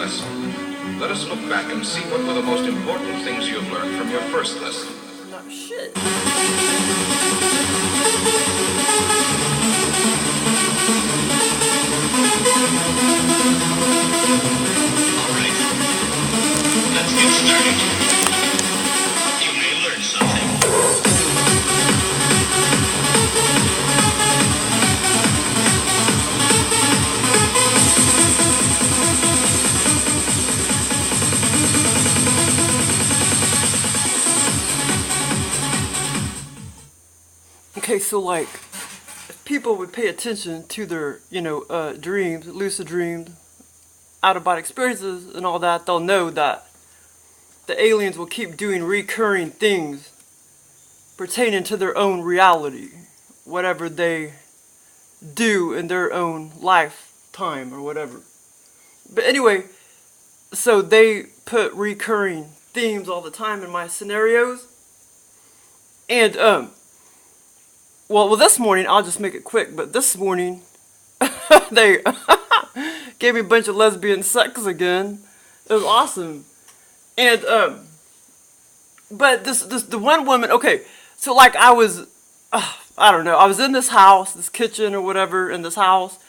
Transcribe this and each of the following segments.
lesson. Let us look back and see what were the most important things you have learned from your first lesson. No shit. Alright. Let's get started. You may learn something. Okay, so like, if people would pay attention to their, dreams, lucid dreams, out-of-body experiences and all that, they'll know that the aliens will keep doing recurring things pertaining to their own reality, whatever they do in their own lifetime or whatever. But anyway, so they put recurring themes all the time in my scenarios. And, well, this morning, I'll just make it quick, but this morning, they gave me a bunch of lesbian sex again. It was awesome. And, but the one woman, okay, so like I was, I don't know, I was in this house, this kitchen or whatever in this house,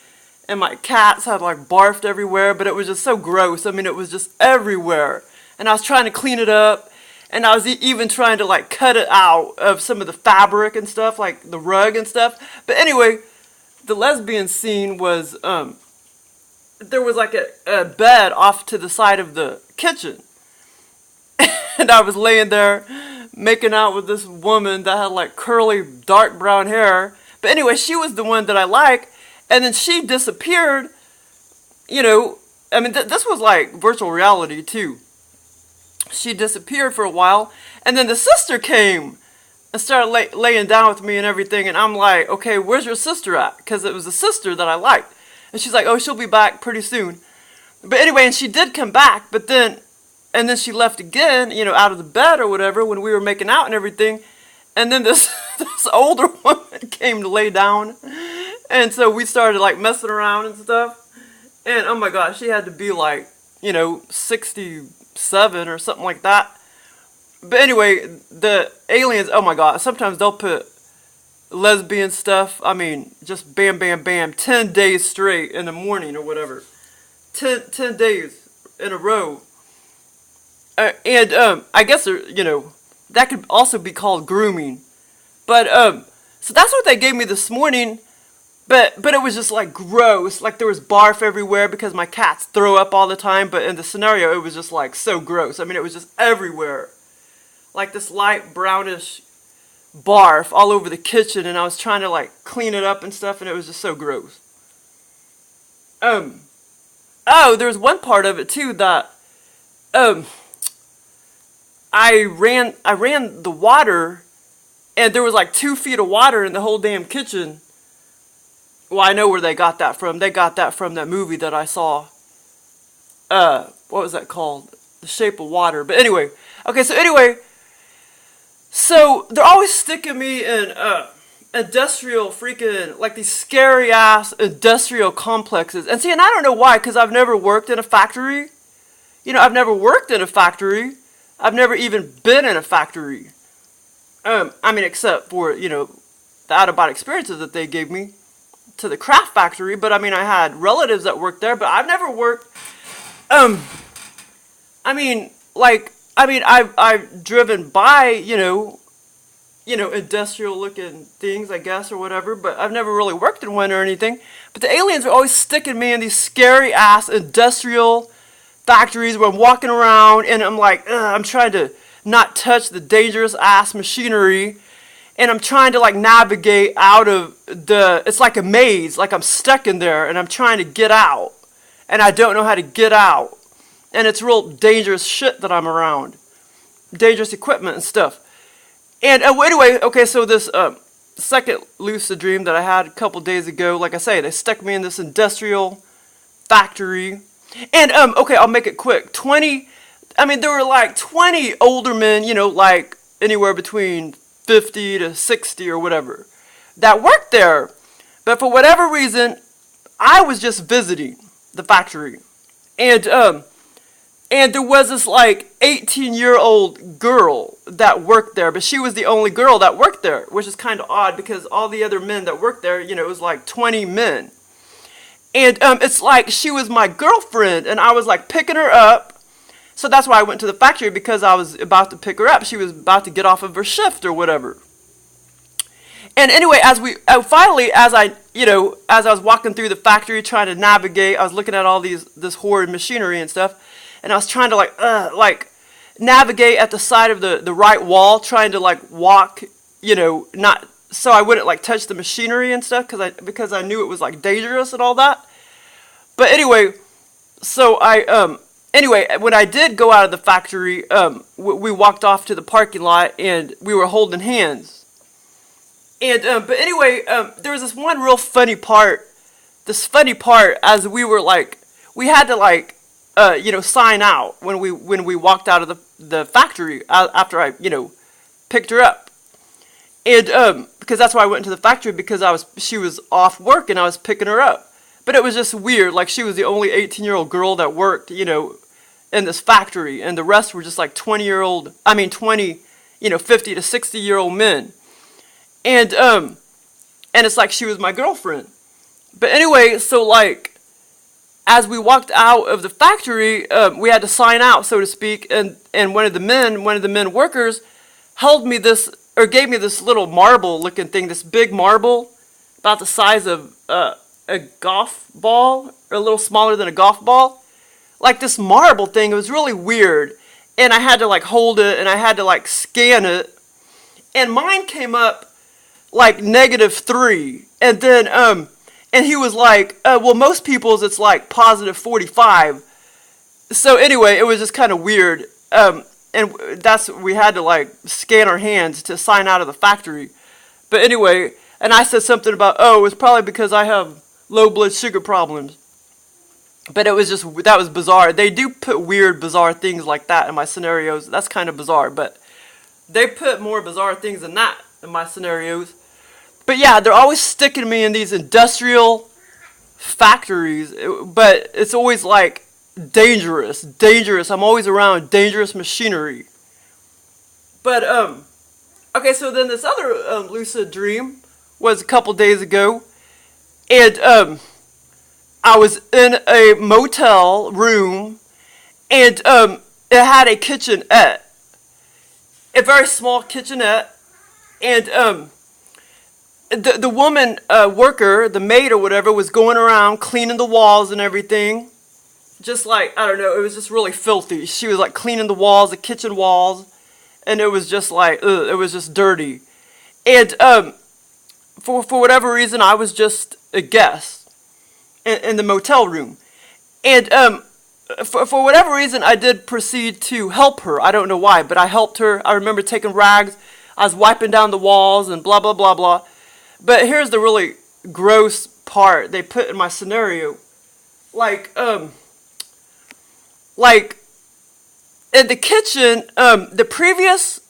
and my cats had like barfed everywhere, but it was just so gross. I mean, it was just everywhere. And I was trying to clean it up. And I was even trying to like cut it out of some of the fabric and stuff, like the rug and stuff. But anyway, the lesbian scene was, there was like a bed off to the side of the kitchen. And I was laying there making out with this woman that had like curly dark brown hair. But anyway, she was the one that I liked. And then she disappeared, I mean, this was like virtual reality too. She disappeared for a while, and then the sister came and started laying down with me and everything, and I'm like, okay, where's your sister at? Because it was the sister that I liked. And she's like, oh, she'll be back pretty soon. But anyway, and she did come back, but then she left again, out of the bed or whatever when we were making out and everything. And then this older woman came to lay down, and so we started like messing around and stuff. And oh my gosh, she had to be like, 67 or something like that. But anyway, the aliens, oh my god, sometimes they'll put lesbian stuff, I mean, just bam, bam, bam, 10 days straight in the morning or whatever. 10 days in a row. And I guess, that could also be called grooming. But, so that's what they gave me this morning. But it was just like gross, like there was barf everywhere because my cats throw up all the time, but in the scenario it was just like so gross. I mean, it was just everywhere. Like this light brownish barf all over the kitchen, and I was trying to like clean it up and stuff, and it was just so gross. Oh, there's one part of it too that I ran the water, and there was like 2 feet of water in the whole damn kitchen. Well, I know where they got that from. They got that from that movie that I saw. What was that called? The Shape of Water. But anyway. Okay, so they're always sticking me in industrial freaking, like these scary ass industrial complexes. And see, and I don't know why, because I've never worked in a factory. I've never worked in a factory. I've never even been in a factory. I mean, except for, the out-of-body experiences that they gave me to the craft factory, but I mean, I had relatives that worked there, but I've never worked, I've driven by, industrial looking things, I guess, or whatever, but I've never really worked in one or anything. But the aliens are always sticking me in these scary ass industrial factories where I'm walking around and I'm like, I'm trying to not touch the dangerous ass machinery. And I'm trying to like navigate out of it's like a maze, like I'm stuck in there and I'm trying to get out. And I don't know how to get out. And it's real dangerous shit that I'm around. Dangerous equipment and stuff. And anyway, okay, so this second lucid dream that I had a couple days ago, like I say, they stuck me in this industrial factory. And, okay, I'll make it quick. There were like 20 older men, like anywhere between 50 to 60 or whatever, that worked there. But for whatever reason, I was just visiting the factory. And And there was this like 18-year-old girl that worked there, but she was the only girl that worked there, which is kind of odd because all the other men that worked there, it was like 20 men. And it's like she was my girlfriend, and I was like picking her up. So that's why I went to the factory, because I was about to pick her up. She was about to get off of her shift or whatever. And anyway, as I was walking through the factory trying to navigate, I was looking at all this horrid machinery and stuff, and I was trying to like navigate at the side of the right wall, trying to like walk, not so I wouldn't like touch the machinery and stuff, because I knew it was like dangerous and all that. But anyway, so when I did go out of the factory, we walked off to the parking lot and we were holding hands. And but anyway, there was this one real funny part. This funny part, as we were like, we had to like, sign out when we walked out of the factory after I, picked her up. And because that's why I went into the factory, because she was off work and I was picking her up. But it was just weird. Like, she was the only 18-year-old girl that worked, in this factory, and the rest were just like 50 to 60-year-old men. And it's like she was my girlfriend. But anyway, so like, as we walked out of the factory, we had to sign out, so to speak, and one of the men workers gave me this little marble-looking thing, this big marble, about the size of a golf ball, or a little smaller than a golf ball. Like this marble thing, it was really weird, and I had to like hold it, and I had to like scan it, and mine came up like -3, and then and he was like, well, most people's it's like +45. So anyway, it was just kind of weird, and we had to like scan our hands to sign out of the factory. But anyway, and I said something about, it's probably because I have low blood sugar problems. But that was bizarre. They do put weird, bizarre things like that in my scenarios. That's kind of bizarre, but they put more bizarre things than that in my scenarios. But yeah, they're always sticking me in these industrial factories, but it's always like dangerous. I'm always around dangerous machinery. But okay, so then this other lucid dream was a couple days ago, and I was in a motel room, and it had a kitchenette, a very small kitchenette, and the woman worker, the maid or whatever, was going around cleaning the walls and everything, just like, I don't know, it was just really filthy. She was like cleaning the walls, the kitchen walls, and it was just like, it was just dirty. And for whatever reason, I was just a guest in the motel room. And for whatever reason, I did proceed to help her. I don't know why, but I helped her. I remember taking rags. I was wiping down the walls and blah, blah, blah, blah. But here's the really gross part they put in my scenario. Like in the kitchen, the previous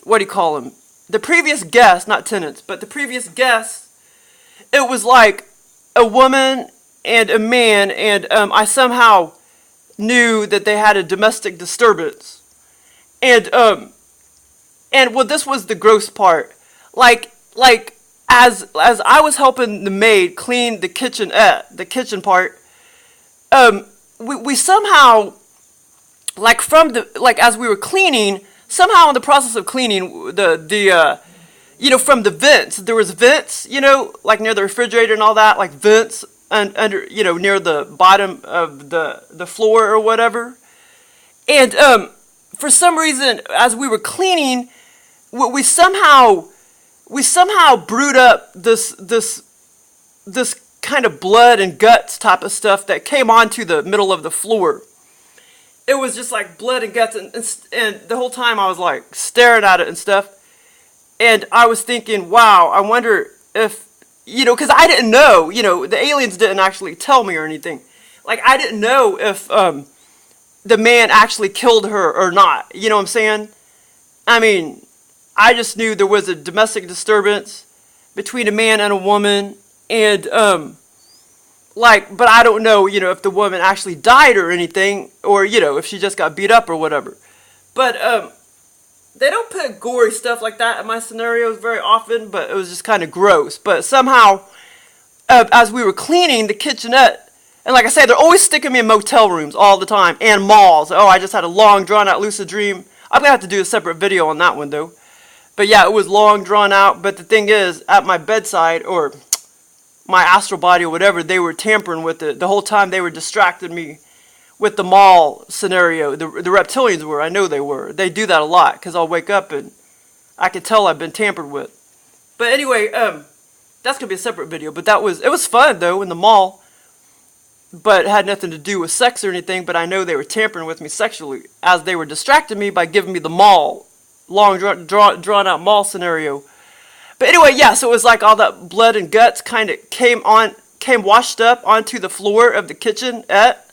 what do you call them? The previous guests, not tenants, but the previous guests, it was like a woman and a man, and I somehow knew that they had a domestic disturbance. And well, this was the gross part. Like as I was helping the maid clean the kitchen part, we somehow, as we were cleaning, somehow in the process of cleaning, from the vents, there was vents, like near the refrigerator and all that, like vents under, near the bottom of the floor or whatever. And for some reason, as we were cleaning, we somehow brewed up this kind of blood and guts type of stuff that came onto the middle of the floor. It was just like blood and guts, and the whole time I was like staring at it and stuff. And I was thinking, wow, I wonder if, because I didn't know, the aliens didn't actually tell me or anything. Like, I didn't know if the man actually killed her or not. You know what I'm saying? I mean, I just knew there was a domestic disturbance between a man and a woman. And like, but I don't know, if the woman actually died or anything, or, if she just got beat up or whatever. But, they don't put gory stuff like that in my scenarios very often, but it was just kind of gross. But somehow, as we were cleaning the kitchenette, and like I say, they're always sticking me in motel rooms all the time, and malls. Oh, I just had a long, drawn-out lucid dream. I'm going to have to do a separate video on that one, though. But yeah, it was long, drawn out. But the thing is, at my bedside, or my astral body or whatever, they were tampering with it. The whole time they were distracting me with the mall scenario. The reptilians were. I know they were. They do that a lot, because I'll wake up and I can tell I've been tampered with. But anyway, that's going to be a separate video. But it was fun, though, in the mall. But it had nothing to do with sex or anything. But I know they were tampering with me sexually, as they were distracting me by giving me the mall, long drawn out mall scenario. But anyway, yeah, so it was like all that blood and guts kind of came washed up onto the floor of the kitchenette.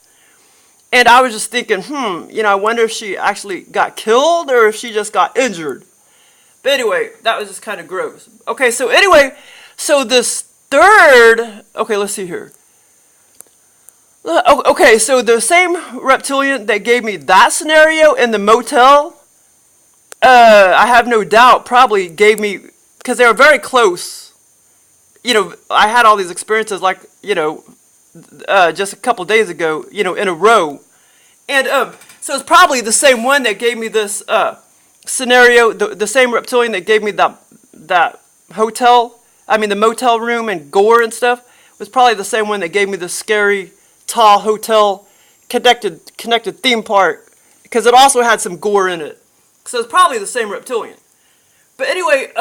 And I was just thinking, I wonder if she actually got killed or if she just got injured. But anyway, that was just kind of gross. Okay, so anyway, so this third, okay, let's see here. Okay, so the same reptilian that gave me that scenario in the motel, I have no doubt probably gave me, because they were very close. I had all these experiences like, just a couple days ago, in a row. And so it's probably the same one that gave me this scenario, the same reptilian that gave me that hotel, the motel room and Gore and stuff, was probably the same one that gave me the scary, tall hotel connected theme park, because it also had some gore in it. So it's probably the same reptilian. But anyway,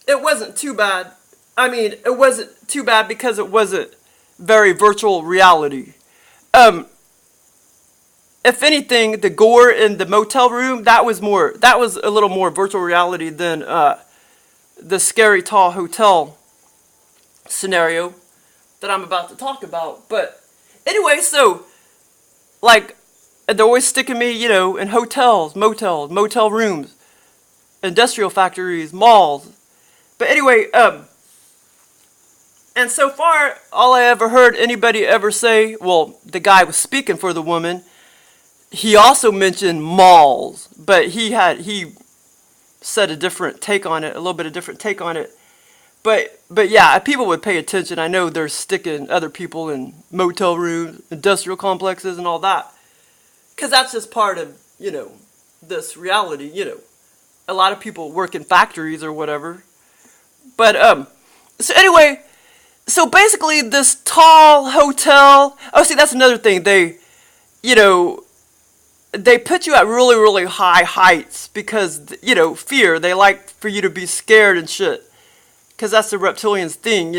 it wasn't too bad. It wasn't too bad because it wasn't very virtual reality. If anything, the gore in the motel room, that was a little more virtual reality than the scary tall hotel scenario that I'm about to talk about. But anyway, so like they're always sticking me, in hotels, motels, motel rooms, industrial factories, malls. But anyway, and so far, all I ever heard anybody ever say, well, the guy was speaking for the woman, he also mentioned malls, but he said a different take on it, a little bit of different take on it. But yeah, if people would pay attention, I know they're sticking other people in motel rooms, industrial complexes, and all that. Because that's just part of, this reality, A lot of people work in factories or whatever. But, so anyway, so basically this tall hotel, oh, see, that's another thing. They put you at really, really high heights because, fear. They like for you to be scared and shit. Because that's the reptilians' thing,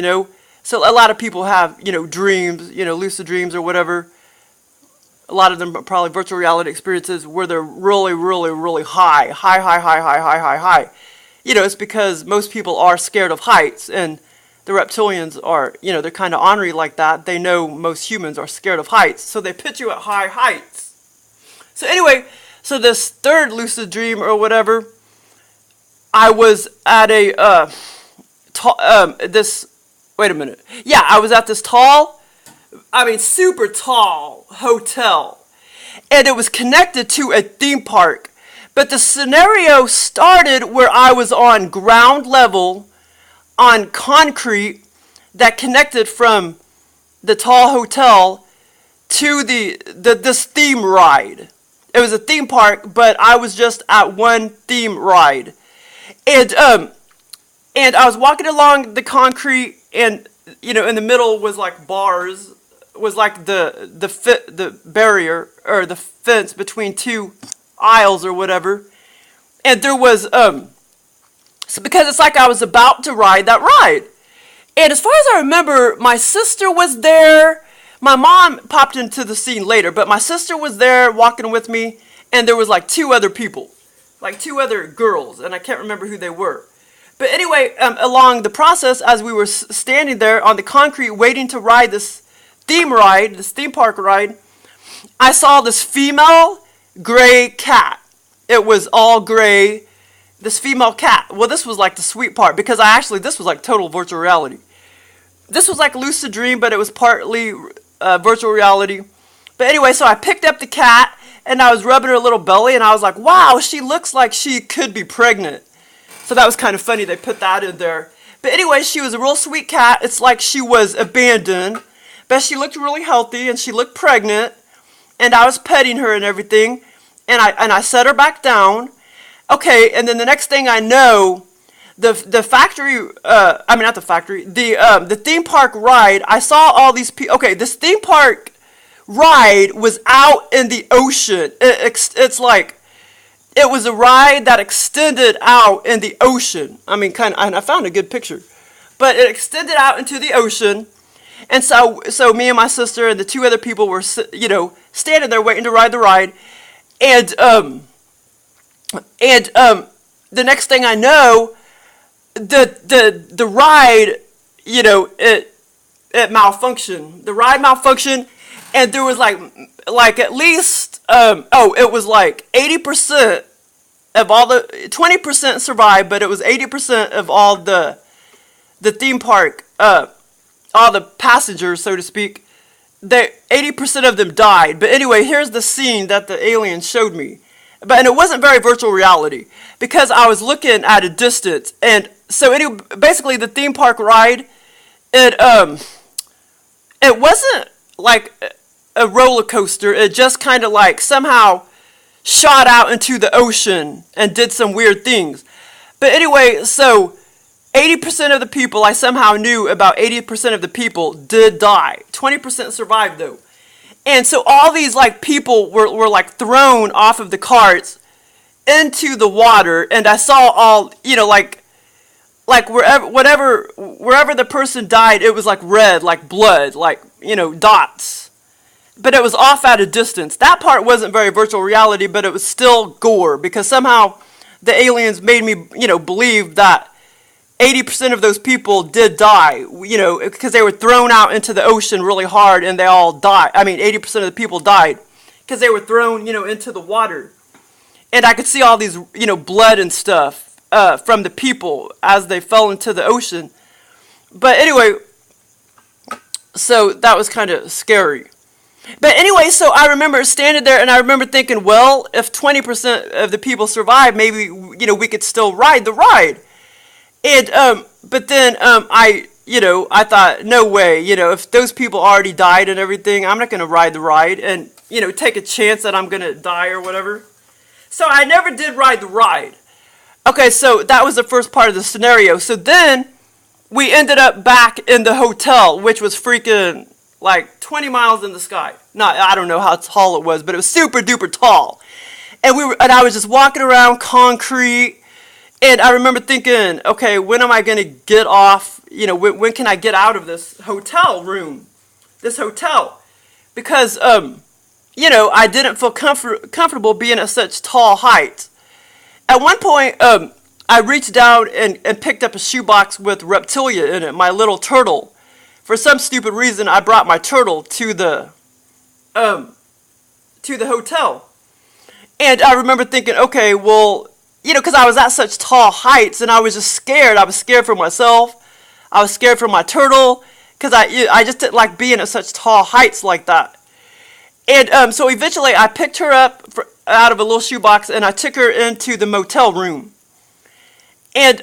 So a lot of people have, dreams, lucid dreams or whatever. A lot of them are probably virtual reality experiences where they're really, really, really high. It's because most people are scared of heights, and the reptilians are, they're kind of ornery like that. They know most humans are scared of heights, so they put you at high heights. So anyway, so this third lucid dream or whatever, I was at I was at this tall, super tall hotel, and it was connected to a theme park. But the scenario started where I was on ground level on concrete that connected from the tall hotel to this theme ride. It was a theme park, but I was just at one theme ride. And I was walking along the concrete, and in the middle was like bars, was like the barrier or the fence between two aisles or whatever. And there was so because it's like I was about to ride that ride. And as far as I remember, my sister was there. My mom popped into the scene later, but my sister was there walking with me, and there was like two other people, like two other girls, and I can't remember who they were. But anyway, along the process, as we were standing there on the concrete waiting to ride this theme park ride, I saw this female gray cat. It was all gray, this female cat. Well, this was like the sweet part, because this was like total virtual reality. this was like a lucid dream, but it was partly virtual reality. But anyway, so I picked up the cat and I was rubbing her little belly and I was like, wow, she looks like she could be pregnant. So that was kind of funny. They put that in there. But anyway, she was a real sweet cat. It's like she was abandoned, but she looked really healthy and she looked pregnant. And I was petting her and everything. And I set her back down. Okay, and then the next thing I know, the factory, I mean not the factory, the theme park ride, I saw all these people. Okay, this theme park ride was out in the ocean. It's like, it was a ride that extended out in the ocean. I mean, kind of, and I found a good picture. But it extended out into the ocean. And so me and my sister and the two other people were, standing there waiting to ride the ride. And the next thing I know, the ride, it malfunctioned. The ride malfunctioned, and there was like at least it was like 80% of all the 20% survived, but it was 80% of all the theme park, all the passengers, so to speak. 80% of them died. But anyway, here's the scene that the aliens showed me. And it wasn't very virtual reality because I was looking at a distance. And so anyway, basically the theme park ride, it wasn't like a roller coaster. It just kind of like somehow shot out into the ocean and did some weird things. But anyway, so 80% of the people, I somehow knew about 80% of the people did die. 20% survived though. And so all these like people were like thrown off of the carts into the water, and I saw all, like wherever the person died, it was like red, like blood, like, dots. But it was off at a distance. That part wasn't very virtual reality, but it was still gore because somehow the aliens made me, believe that 80% of those people did die, because they were thrown out into the ocean really hard and they all died. I mean, 80% of the people died because they were thrown, into the water. And I could see all these, blood and stuff from the people as they fell into the ocean. But anyway, so that was kind of scary. But anyway, so I remember standing there and I remember thinking, well, if 20% of the people survived, maybe, we could still ride the ride. And, but then, I thought, no way, if those people already died and everything, I'm not going to ride the ride and, take a chance that I'm going to die or whatever. So I never did ride the ride. Okay, so that was the first part of the scenario. So then we ended up back in the hotel, which was freaking like 20 miles in the sky. I don't know how tall it was, but it was super duper tall. And I was just walking around concrete. And I remember thinking, okay, when am I going to get off? When can I get out of this hotel room? This hotel. Because, I didn't feel comfortable being at such tall heights. At one point, I reached down and picked up a shoebox with Reptilian in it, my little turtle. For some stupid reason, I brought my turtle to the hotel. And I remember thinking, okay, well, because I was at such tall heights and I was just scared. I was scared for myself. I was scared for my turtle because I just didn't like being at such tall heights like that. And so eventually I picked her up out of a little shoebox and I took her into the motel room. And,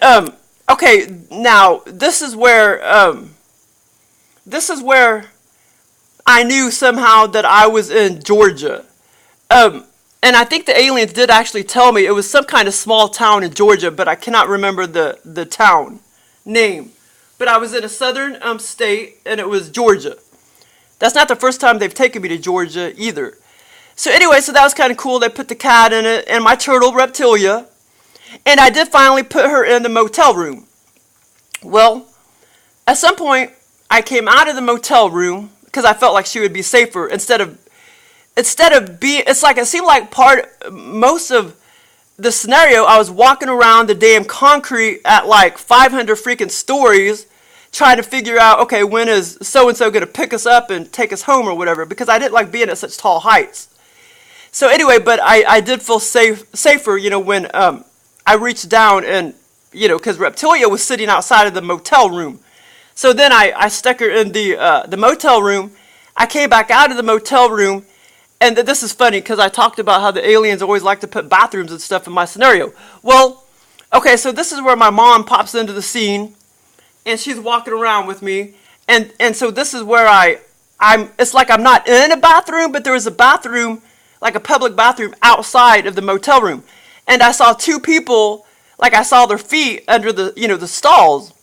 okay, now this is where I knew somehow that I was in Georgia. And I think the aliens did actually tell me it was some kind of small town in Georgia, but I cannot remember the town name. But I was in a southern state, and it was Georgia. That's not the first time they've taken me to Georgia either. So anyway, so that was kind of cool. They put the cat in it, and my turtle, Reptilia. And I did finally put her in the motel room. Well, at some point, I came out of the motel room because I felt like she would be safer instead of being, it's like, it seemed like most of the scenario, I was walking around the damn concrete at like 500 freaking stories trying to figure out, okay, when is so-and-so going to pick us up and take us home or whatever, because I didn't like being at such tall heights. So anyway, but I did feel safer, when I reached down and, because Reptilia was sitting outside of the motel room. So then I stuck her in the motel room. I came back out of the motel room, and this is funny because I talked about how the aliens always like to put bathrooms and stuff in my scenario. Well, okay, so this is where my mom pops into the scene, and she's walking around with me, and so this is where it's like I'm not in a bathroom, but there was a bathroom, like a public bathroom outside of the motel room, and I saw two people, like I saw their feet under the stalls,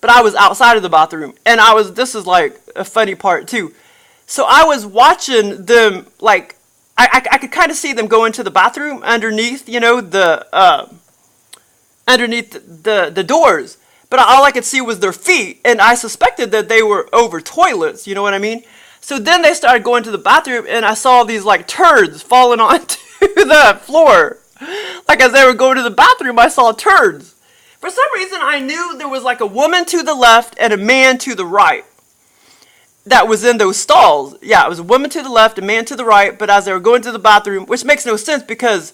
but I was outside of the bathroom, and this is like a funny part too. So I was watching them, like, I could kind of see them go into the bathroom underneath, underneath the doors. But all I could see was their feet, and I suspected that they were over toilets, you know what I mean? So then they started going to the bathroom, and I saw these, like, turds falling onto the floor. Like, as they were going to the bathroom, I saw turds. For some reason, I knew there was, like, a woman to the left and a man to the right that was in those stalls. Yeah, it was a woman to the left, a man to the right, but as they were going to the bathroom, which makes no sense because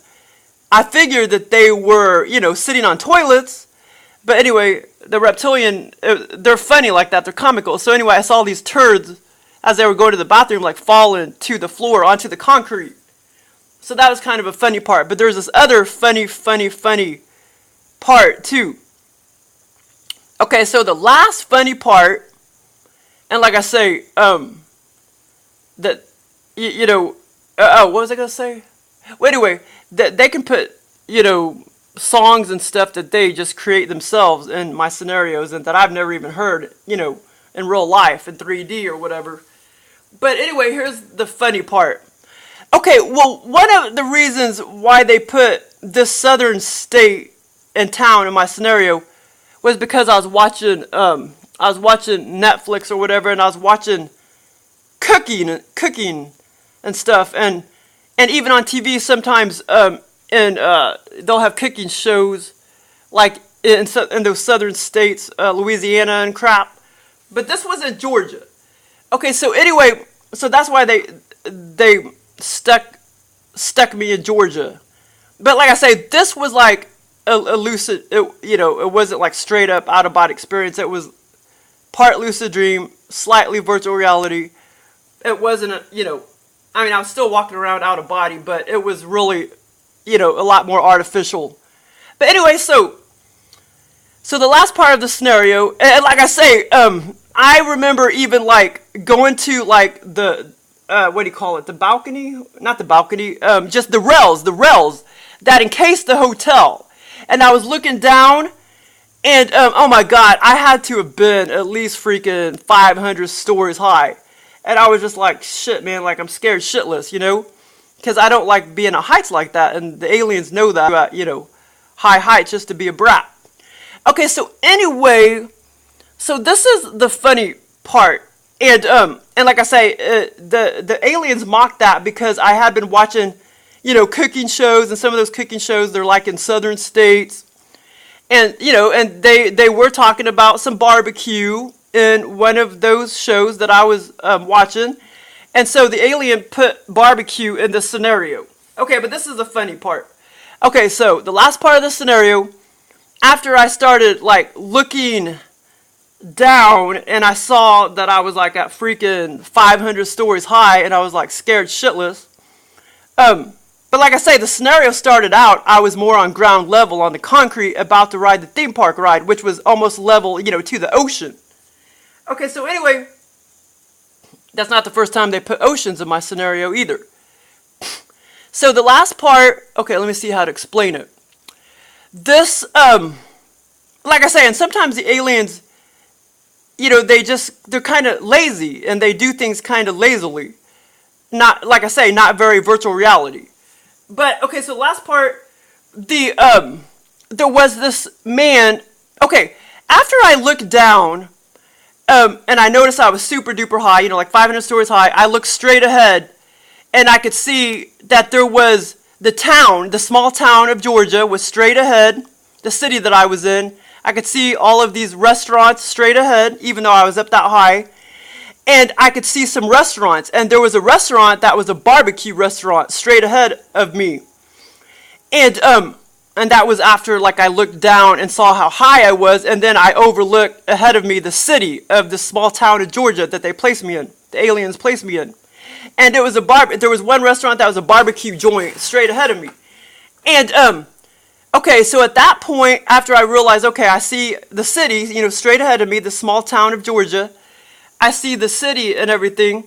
I figured that they were, sitting on toilets. But anyway, the Reptilian, they're funny like that, they're comical. So anyway, I saw these turds as they were going to the bathroom, like falling to the floor, onto the concrete. So that was kind of a funny part. But there's this other funny part too. Okay, so the last funny part, and like I say, what was I going to say? Well, anyway, that they can put, songs and stuff that they just create themselves in my scenarios and that I've never even heard, in real life, in 3D or whatever. But anyway, here's the funny part. Okay, well, one of the reasons why they put this southern state and town in my scenario was because I was watching Netflix or whatever, and I was watching cooking and stuff, and even on TV sometimes, they'll have cooking shows, like in those southern states, Louisiana and crap. But this was in Georgia. Okay, so anyway, so that's why they stuck me in Georgia. But like I say, this was like a lucid, it wasn't like straight up out of body experience. It was part lucid dream, slightly virtual reality. It wasn't I was still walking around out of body, but it was really, a lot more artificial. But anyway, so the last part of the scenario, and like I say, I remember even like going to like the, what do you call it? The balcony? Not the balcony, just the rails that encased the hotel. And I was looking down, and oh my God, I had to have been at least freaking 500 stories high. And I was just like, shit, man, like I'm scared shitless, because I don't like being at heights like that, and the aliens know that, high heights just to be a brat. Okay, so anyway, so this is the funny part, and like I say, the aliens mocked that because I had been watching, cooking shows, and some of those cooking shows, they're like in southern states, and and they were talking about some barbecue in one of those shows that I was watching. And so the alien put barbecue in the scenario. Okay, but this is the funny part. Okay, so the last part of the scenario, after I started like looking down and I saw that I was like at freaking 500 stories high and I was like scared shitless. But like I say, the scenario started out, I was more on ground level on the concrete about to ride the theme park ride, which was almost level, to the ocean. Okay, so anyway, that's not the first time they put oceans in my scenario either. So the last part, okay, let me see how to explain it. This, like I say, and sometimes the aliens, they're kind of lazy and they do things kind of lazily. Not, like I say, not very virtual reality. But, okay, so the last part, there was this man, okay, after I looked down, and I noticed I was super duper high, like 500 stories high. I looked straight ahead, and I could see that there was the small town of Georgia was straight ahead, the city that I was in. I could see all of these restaurants straight ahead, even though I was up that high. And I could see some restaurants, and there was a restaurant that was a barbecue restaurant straight ahead of me. And And that was after, like, I looked down and saw how high I was, and then I overlooked ahead of me the city of this small town in Georgia that they placed me in. The aliens placed me in. And there was one restaurant that was a barbecue joint straight ahead of me. And, okay, so at that point, after I realized, okay, I see the city, straight ahead of me, the small town of Georgia. I see the city and everything.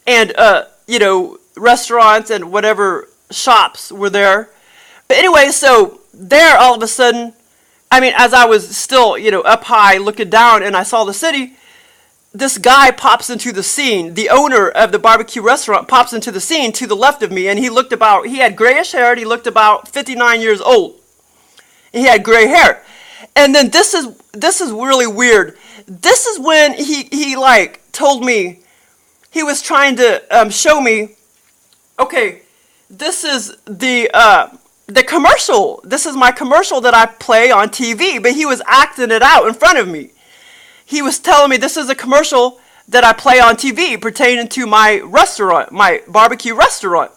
And, restaurants and whatever shops were there. But anyway, so there, all of a sudden, as I was still, up high looking down and I saw the city, this guy pops into the scene. The owner of the barbecue restaurant pops into the scene to the left of me, and he had grayish hair, and he looked about 59 years old. He had gray hair. And then this is really weird. This is when he like told me, he was trying to show me, okay, this is the commercial. This is my commercial that I play on TV, but he was acting it out in front of me. He was telling me this is a commercial that I play on TV pertaining to my restaurant, my barbecue restaurant.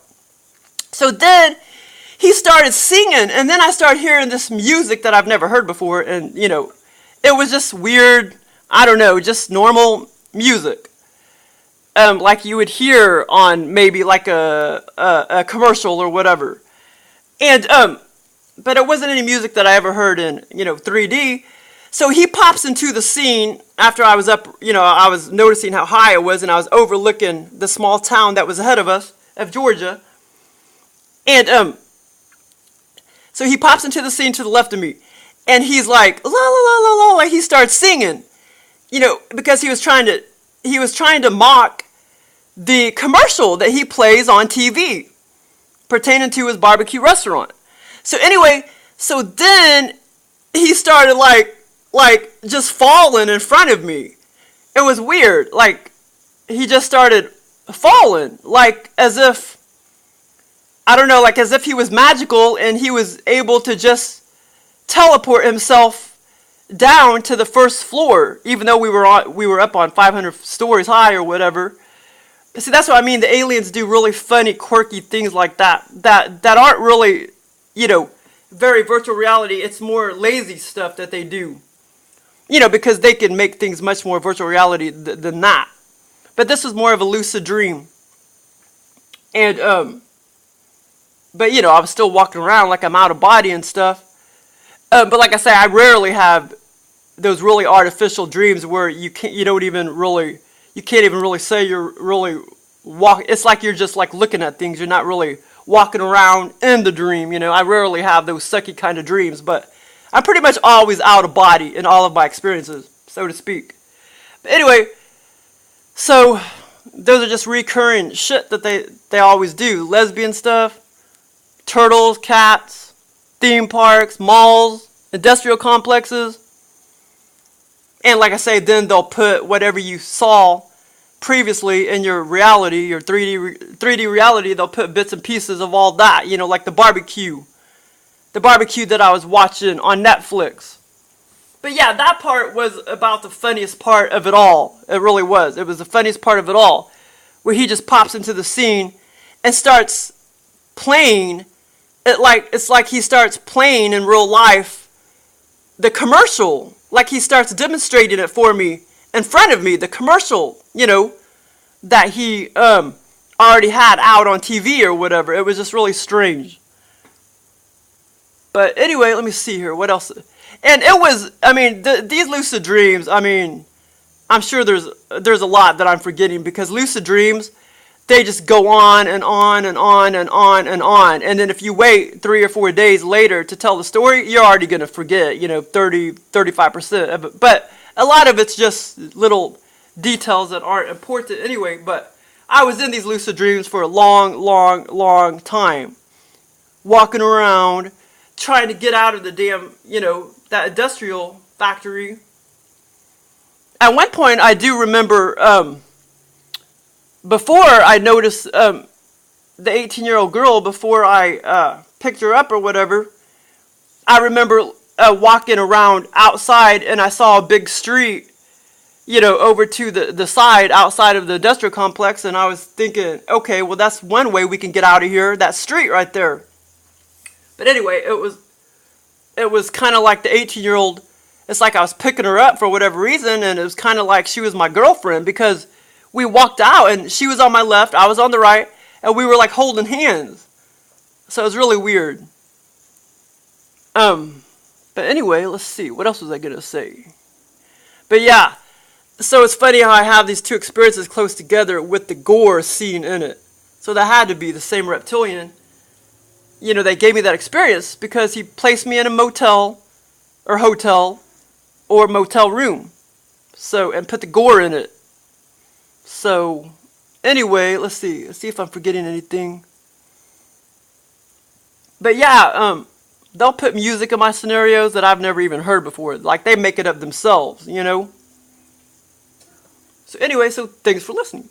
So then he started singing, and then I started hearing this music that I've never heard before, and, it was just weird, I don't know, just normal music. Like you would hear on maybe like a commercial or whatever. And, but it wasn't any music that I ever heard in, 3D. So he pops into the scene after I was up, I was noticing how high I was, and I was overlooking the small town that was ahead of us, of Georgia. And, so he pops into the scene to the left of me, and he's like, la la la la la, like he starts singing, because he was trying to mock the commercial that he plays on TV pertaining to his barbecue restaurant. So anyway, so then he started like just falling in front of me. It was weird. Like he just started falling, like as if, I don't know, like as if he was magical and he was able to just teleport himself down to the first floor, even though we were up on 500 stories high or whatever. See, that's what I mean. The aliens do really funny, quirky things like that aren't really, very virtual reality. It's more lazy stuff that they do, because they can make things much more virtual reality than that. But this was more of a lucid dream. And, but, I was still walking around like I'm out of body and stuff. But like I say, I rarely have those really artificial dreams where you can't even really say you're really walking. It's like you're just like looking at things. You're not really walking around in the dream. I rarely have those sucky kind of dreams, but I'm pretty much always out of body in all of my experiences, so to speak. But anyway, so those are just recurring shit that they always do. Lesbian stuff. Turtles, cats, theme parks, malls, industrial complexes. And like I say, then they'll put whatever you saw previously in your reality, your 3D reality, they'll put bits and pieces of all that, like the barbecue that I was watching on Netflix. But yeah, that part was about the funniest part of it all. It really was. It was the funniest part of it all, where he just pops into the scene and starts playing. It's like he starts playing in real life the commercial, like he starts demonstrating it for me in front of me, the commercial, that he already had out on TV or whatever. It was just really strange. But anyway, let me see here. What else? And it was, these lucid dreams, I'm sure there's a lot that I'm forgetting, because lucid dreams, they just go on and on and on and on and on. And then if you wait 3 or 4 days later to tell the story, you're already going to forget, 35% of it. But a lot of it's just little details that aren't important anyway. But I was in these lucid dreams for a long, long, long time. Walking around, trying to get out of the damn, that industrial factory. At one point, I do remember, before I noticed the 18-year-old girl, before I picked her up or whatever, I remember walking around outside, and I saw a big street, over to the side, outside of the industrial complex, and I was thinking, okay, well, that's one way we can get out of here, that street right there. But anyway, it was it was kind of like the 18-year-old. It's like I was picking her up for whatever reason, and it was kind of like she was my girlfriend because we walked out and she was on my left, I was on the right, and we were like holding hands. So it was really weird. But anyway, let's see. What else was I gonna say? But yeah, so it's funny how I have these two experiences close together with the Gore scene in it. So that had to be the same reptilian. You know, they gave me that experience because he placed me in a motel or hotel or motel room. So, and put the Gore in it. So, anyway, let's see. Let's see if I'm forgetting anything. But yeah, they'll put music in my scenarios that I've never even heard before. Like they make it up themselves, you know? So anyway, so thanks for listening.